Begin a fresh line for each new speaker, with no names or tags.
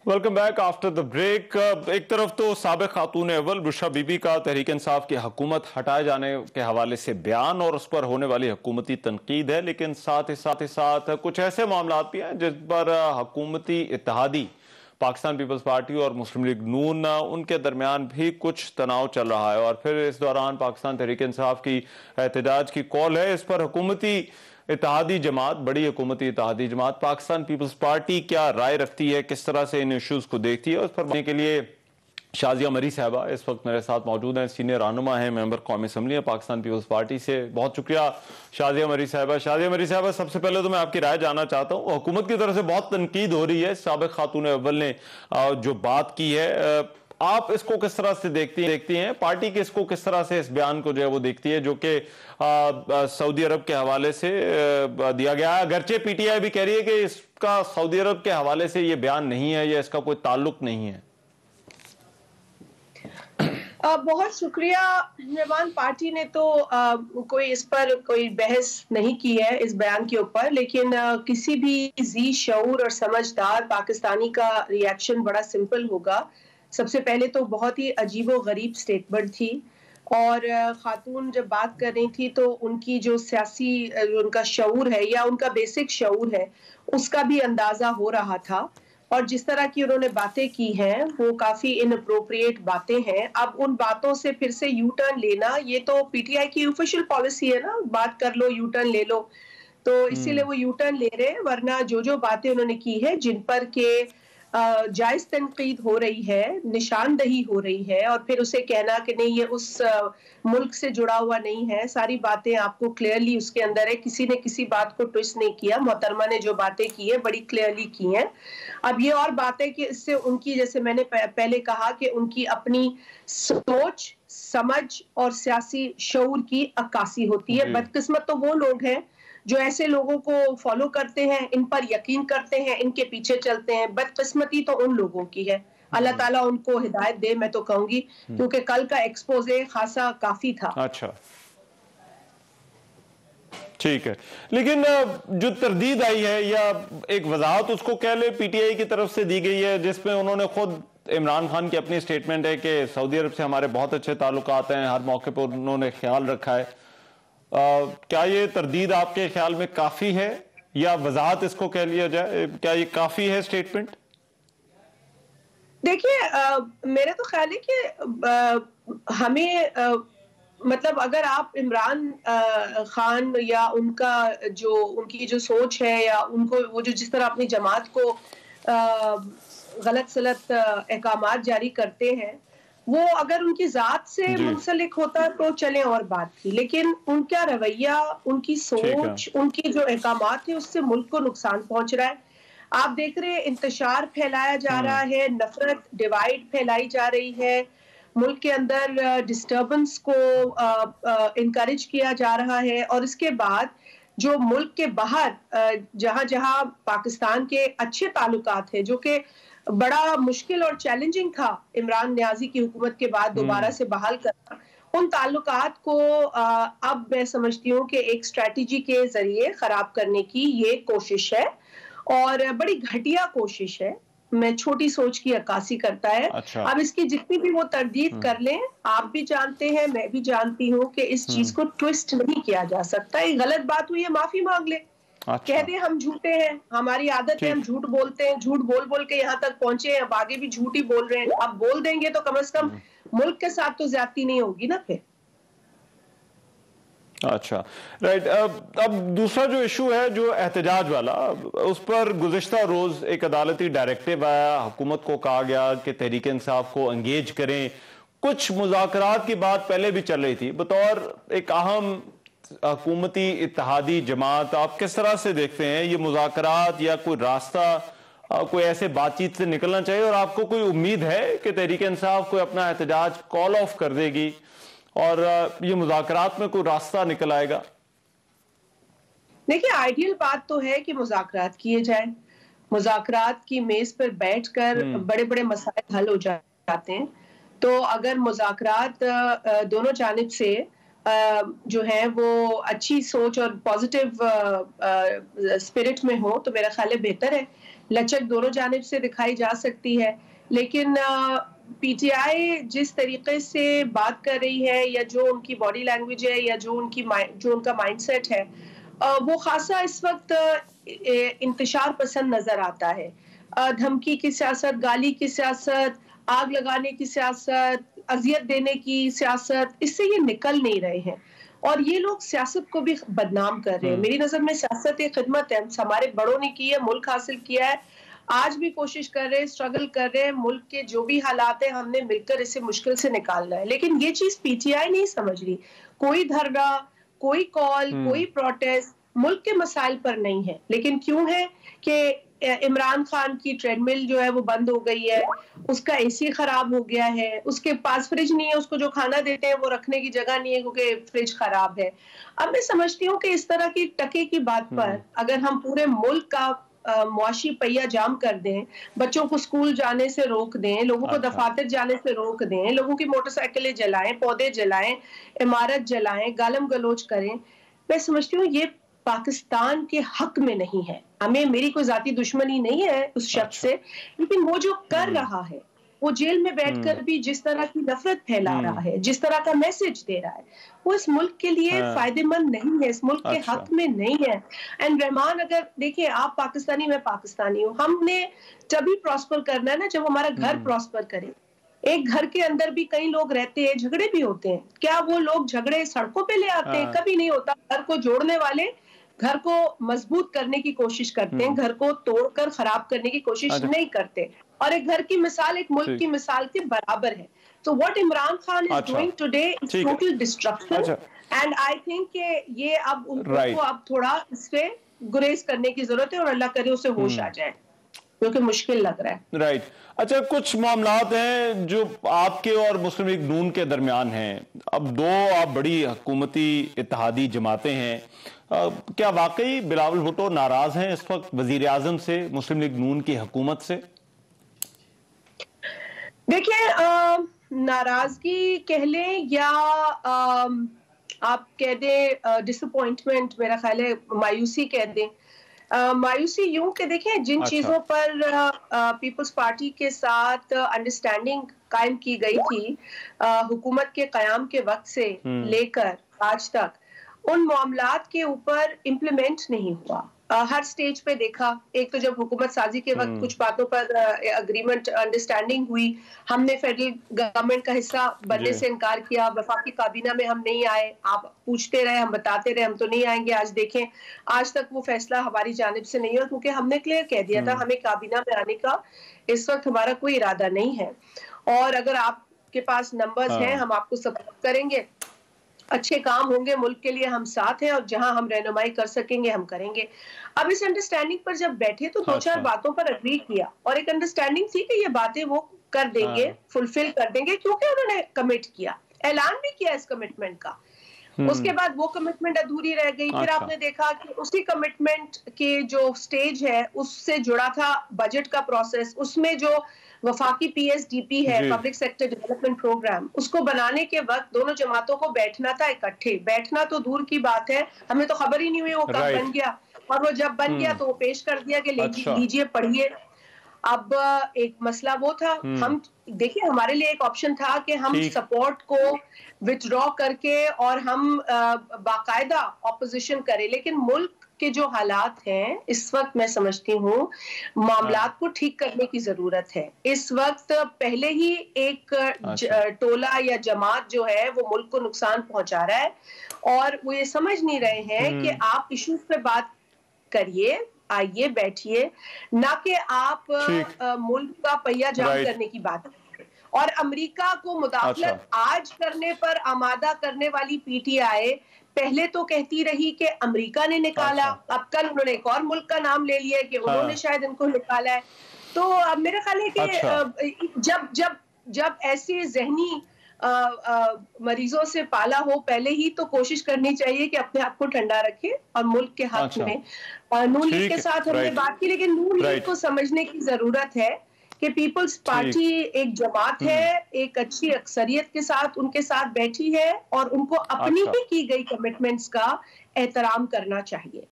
Welcome back after the break. एक तरफ तो साबिक खातून अव्वल बुशरा बीबी का तहरीक इंसाफ की हुकूमत हटाए जाने के हवाले से बयान और उस पर होने वाली हुकूमती तनकीद है, लेकिन साथ कुछ ऐसे मामला भी हैं जिस पर हुकूमती इत्तेहादी पाकिस्तान पीपल्स पार्टी और मुस्लिम लीग नून उनके दरमियान भी कुछ तनाव चल रहा है। और फिर इस दौरान पाकिस्तान तहरीक इंसाफ की एहतजाज की कॉल है। इस पर हुकूमती इत्तेहादी जमात, बड़ी हुकूमती इत्तेहादी जमात पाकिस्तान पीपल्स पार्टी क्या राय रखती है, किस तरह से इन इश्यूज को देखती है, उस पर बात के लिए शाजिया मरी साहबा इस वक्त मेरे साथ मौजूद हैं। सीनियर रहनुमा हैं, मेंबर कौमी असम्बली है पाकिस्तान पीपल्स पार्टी से। बहुत शुक्रिया शाजिया मरी साहबा। सबसे पहले तो मैं आपकी राय जानना चाहता हूँ, हुकूमत की तरफ से बहुत तनकीद हो रही है, साबिक खातून अव्वल ने जो बात की है, आप इसको किस तरह से देखती हैं? पार्टी के इसको किस तरह से इस बयान को जो है वो देखती है, जो कि सऊदी अरब के हवाले से दिया गया है? अगरचे पीटीआई भी कह रही है कि इसका सऊदी अरब के हवाले से ये बयान नहीं है या इसका कोई ताल्लुक नहीं है।
बहुत शुक्रिया रहमान। पार्टी ने तो कोई इस पर कोई बहस नहीं की है इस बयान के ऊपर, लेकिन किसी भी जी शऊर और समझदार पाकिस्तानी का रिएक्शन बड़ा सिंपल होगा। सबसे पहले तो बहुत ही अजीबो गरीब स्टेटमेंट थी, और खातून जब बात कर रही थी तो उनकी जो सियासी उनका शऊर है या उनका बेसिक शऊर है उसका भी अंदाजा हो रहा था। और जिस तरह की उन्होंने बातें की हैं वो काफी इनअप्रोप्रिएट बातें हैं। अब उन बातों से फिर से यू टर्न लेना, ये तो पीटीआई की ऑफिशियल पॉलिसी है ना, बात कर लो यू टर्न ले लो, तो इसीलिए वो यू टर्न ले रहे हैं। वरना जो बातें उन्होंने की है, जिन पर के जायज तनकीद हो रही है, निशानदही हो रही है, और फिर उसे कहना कि नहीं ये उस मुल्क से जुड़ा हुआ नहीं है, सारी बातें आपको क्लियरली उसके अंदर है, किसी ने किसी बात को ट्विस्ट नहीं किया। मोहतरमा ने जो बातें की है बड़ी क्लियरली की हैं। अब ये और बात है कि इससे उनकी, जैसे मैंने पहले कहा, कि उनकी अपनी सोच, समझ और सियासी शऊर की अक्कासी होती है। बदकिस्मत तो वो लोग हैं जो ऐसे लोगों को फॉलो करते हैं, इन पर यकीन करते हैं, इनके पीछे चलते हैं। बदकिस्मती तो उन लोगों की है, अल्लाह ताला उनको हिदायत दे, मैं तो कहूंगी, क्योंकि कल का एक्सपोजे खासा काफी था।
अच्छा, ठीक है, लेकिन जो तरदीद आई है या एक वजाहत उसको कह ले पीटीआई की तरफ से दी गई है, जिसमें उन्होंने खुद इमरान खान की अपनी स्टेटमेंट है कि सऊदी अरब से हमारे बहुत अच्छे ताल्लुकात हैं, हर मौके पर उन्होंने ख्याल रखा है। क्या ये तरदीद आपके ख्याल में काफी है या वजाहत इसको कह लिया जाए, क्या ये काफी है स्टेटमेंट?
देखिए, मेरा तो ख्याल है कि हमें मतलब अगर आप इमरान खान या उनकी जो सोच है, या उनको वो जो जिस तरह अपनी जमात को गलत सलत अहकामात जारी करते हैं, वो अगर उनकी जात से मुंसलिक होता तो चले और बात थी, लेकिन उनका रवैया, उनकी सोच, उनकी जो अहकामात है, उससे मुल्क को नुकसान पहुंच रहा है। आप देख रहे हैं इंतशार फैलाया जा रहा है, नफरत, डिवाइड फैलाई जा रही है, मुल्क के अंदर डिस्टर्बेंस को इनकरेज किया जा रहा है। और इसके बाद जो मुल्क के बाहर जहां जहां पाकिस्तान के अच्छे ताल्लुकात हैं, जो कि बड़ा मुश्किल और चैलेंजिंग था इमरान नियाजी की हुकूमत के बाद दोबारा से बहाल करना, उन ताल्लुकात को अब मैं समझती हूँ कि एक स्ट्रेटजी के जरिए खराब करने की ये कोशिश है, और बड़ी घटिया कोशिश है। मैं छोटी सोच की अक्कासी करता है।
अच्छा।
अब इसकी जितनी भी वो तरदीद कर लें, आप भी जानते हैं, मैं भी जानती हूँ कि इस चीज को ट्विस्ट नहीं किया जा सकता। ये गलत बात हुई है, माफी मांग ले।
अच्छा।
कह दे हम झूठे हैं, हमारी आदत है, हम झूठ बोलते हैं, झूठ बोल बोल के यहाँ तक पहुंचे हैं, अब आगे भी झूठ ही बोल रहे हैं। अब बोल देंगे तो कम से कम मुल्क के साथ तो ज्यादती नहीं होगी ना फिर।
अच्छा, राइट। अब दूसरा जो इशू है, जो एहतजाज वाला, उस पर गुज़िश्ता रोज एक अदालती डायरेक्टिव आया, हुकूमत को कहा गया कि तहरीक इंसाफ को एंगेज करें। कुछ मुज़ाकरात की बात पहले भी चल रही थी। बतौर एक अहम हुकूमती इत्तेहादी जमात, आप किस तरह से देखते हैं ये मुज़ाकरात, या कोई रास्ता कोई ऐसे बातचीत से निकलना चाहिए, और आपको कोई उम्मीद है कि तहरीक इंसाफ कोई अपना एहतजाज कॉल ऑफ कर देगी और ये मुज़ाकरात में कोई रास्ता निकल आएगा?
देखिए, आइडियल बात तो है कि मुज़ाकरात किए जाए, मुज़ाकरात की मेज पर बैठकर बड़े बड़े मसाइल हल हो जाते हैं। तो अगर मुज़ाकरात दोनों जानिब से जो है वो अच्छी सोच और पॉजिटिव स्पिरिट में हो, तो मेरा ख्याल है बेहतर है। लचक दोनों जानिब से दिखाई जा सकती है, लेकिन पीटीआई जिस तरीके से बात कर रही है या जो उनकी बॉडी लैंग्वेज है या जो उनका माइंडसेट है, वो खासा इस वक्त इंतशार पसंद नजर आता है। धमकी की सियासत, गाली की सियासत, आग लगाने की सियासत, अजियत देने की सियासत, इससे ये निकल नहीं रहे हैं और ये लोग सियासत को भी बदनाम कर रहे हैं। मेरी नजर में सियासत एक खिदमत है, हमारे बड़ों ने की है, मुल्क हासिल किया है, आज भी कोशिश कर रहे हैं, स्ट्रगल कर रहे हैं, मुल्क के जो भी हालात है हमने मिलकर इसे मुश्किल से निकालना है। लेकिन ये चीज पीटीआई नहीं समझ रही। कोई धरना, कोई कॉल, कोई प्रोटेस्ट मुल्क के मसाइल पर नहीं है, लेकिन क्यों है कि इमरान खान की ट्रेडमिल जो है वो बंद हो गई है, उसका एसी खराब हो गया है, उसके पास फ्रिज नहीं है, उसको जो खाना देते हैं वो रखने की जगह नहीं है क्योंकि फ्रिज खराब है। अब मैं समझती हूँ कि इस तरह की टके की बात पर अगर हम पूरे मुल्क का मुआशी पहिया जाम कर दें, बच्चों को स्कूल जाने से रोक दें, लोगों को दफातर जाने से रोक दें, लोगों की मोटरसाइकिलें जलाएं, पौधे जलाएं, इमारत जलाएं, गालम गलोच करें, मैं समझती हूँ ये पाकिस्तान के हक में नहीं है। हमें, मेरी कोई जाती दुश्मनी नहीं है उस शख्स से, लेकिन वो जो कर रहा है, वो जेल में बैठकर भी जिस तरह की नफरत फैला रहा है, जिस तरह का मैसेज दे रहा है, वो इस मुल्क के लिए फायदेमंद नहीं है, इस मुल्क के हक में नहीं है। एंड रहमान, अगर देखिए आप पाकिस्तानी, मैं पाकिस्तानी हूँ, हमने तभी प्रॉस्पर करना है ना जब हमारा घर प्रॉस्पर करे। एक घर के अंदर भी कई लोग रहते हैं, झगड़े भी होते हैं, क्या वो लोग झगड़े सड़कों पे ले आते हैं? कभी नहीं होता। घर को जोड़ने वाले घर को मजबूत करने की कोशिश करते हैं, घर को तोड़कर खराब करने की कोशिश नहीं करते। और एक घर की मिसाल एक मुल्क की मिसाल के बराबर है। तो what Imran Khan is doing today is total destruction, and I think कि ये अब उनको अब थोड़ा इससे गुरेज करने की जरूरत है और अल्लाह करे उसे होश आ जाए, क्योंकि मुश्किल लग रहा है।
राइट। अच्छा, कुछ मामलात हैं जो आपके और मुस्लिम लीग नून के दरमियान हैं। अब दो आप बड़ी हुकूमती इत्तेहादी जमातें हैं, क्या वाकई बिलावल भुट्टो नाराज हैं इस वक्त वजीर आजम से, मुस्लिम लीग नून की हुकूमत से?
देखिए, नाराजगी कह लें या आप कह दें डिसअपॉइंटमेंट, मेरा ख्याल है मायूसी कह दें। मायूसी यूं कि देखें, जिन चीजों पर पीपल्स पार्टी के साथ अंडरस्टैंडिंग कायम की गई थी हुकूमत के कयाम के वक्त से लेकर आज तक, उन मामलात के ऊपर इम्प्लीमेंट नहीं हुआ। हर स्टेज पे देखा, एक तो जब हुकूमत साजी के वक्त कुछ बातों पर अग्रीमेंट, अंडरस्टैंडिंग हुई, हमने फेडरल गवर्नमेंट का हिस्सा बनने से इनकार किया, वफाकी काबीना में हम नहीं आए, आप पूछते रहे, हम बताते रहे, हम तो नहीं आएंगे। आज देखें, आज तक वो फैसला हमारी जानिब से नहीं हुआ, क्योंकि हमने क्लियर कह दिया था हमें काबीना में आने का इस वक्त हमारा कोई इरादा नहीं है। और अगर आपके पास नंबर्स हैं, हम आपको सपोर्ट करेंगे, अच्छे काम होंगे मुल्क के लिए, हम साथ हैं, और जहां हम रहनुमाई कर सकेंगे हम करेंगे। अब इस अंडरस्टैंडिंग पर जब बैठे तो दो चार बातों पर अग्री किया, और एक अंडरस्टैंडिंग थी कि ये बातें वो कर देंगे, फुलफिल कर देंगे, क्योंकि उन्होंने कमिट किया, ऐलान भी किया इस कमिटमेंट का। उसके बाद वो कमिटमेंट अधूरी रह गई। फिर आपने देखा कि उसी कमिटमेंट के जो स्टेज है उससे जुड़ा था बजट का प्रोसेस, उसमें जो वफाकी पीएसडीपी है, पब्लिक सेक्टर डेवलपमेंट प्रोग्राम, उसको बनाने के वक्त दोनों जमातों को बैठना था इकट्ठे। बैठना तो दूर की बात है, हमें तो खबर ही नहीं हुई वो कब बन गया, और वो जब बन गया तो वो पेश कर दिया कि लीजिए पढ़िए। अब एक मसला वो था, हम देखिए हमारे लिए एक ऑप्शन था कि हम सपोर्ट को विथड्रॉ करके और हम बाकायदा ऑपोजिशन करें, लेकिन मुल्क के जो हालात हैं इस वक्त मैं समझती हूँ मामलात को ठीक करने की जरूरत है। इस वक्त पहले ही एक टोला या जमात जो है वो मुल्क को नुकसान पहुंचा रहा है, और वो ये समझ नहीं रहे हैं कि आप इश्यूज पे बात करिए, आइए बैठिए, ना कि आप मुल्क का पहिया जाम करने की बात करें। और अमेरिका को मुदाखलत आज करने पर आमादा करने वाली पीटीआई पहले तो कहती रही कि अमेरिका ने निकाला, अब कल उन्होंने एक और मुल्क का नाम ले लिया कि उन्होंने शायद इनको निकाला है। तो अब मेरा ख्याल है कि जब ऐसे जहनी मरीजों से पाला हो पहले ही, तो कोशिश करनी चाहिए कि अपने आप को ठंडा रखें और मुल्क के हक में। नून लीग के साथ हमने बात की, लेकिन नून लीग को समझने की जरूरत है कि पीपल्स पार्टी एक जमात है, एक अच्छी अक्सरियत के साथ उनके साथ बैठी है, और उनको अपनी ही की गई कमिटमेंट्स का एहतराम करना चाहिए।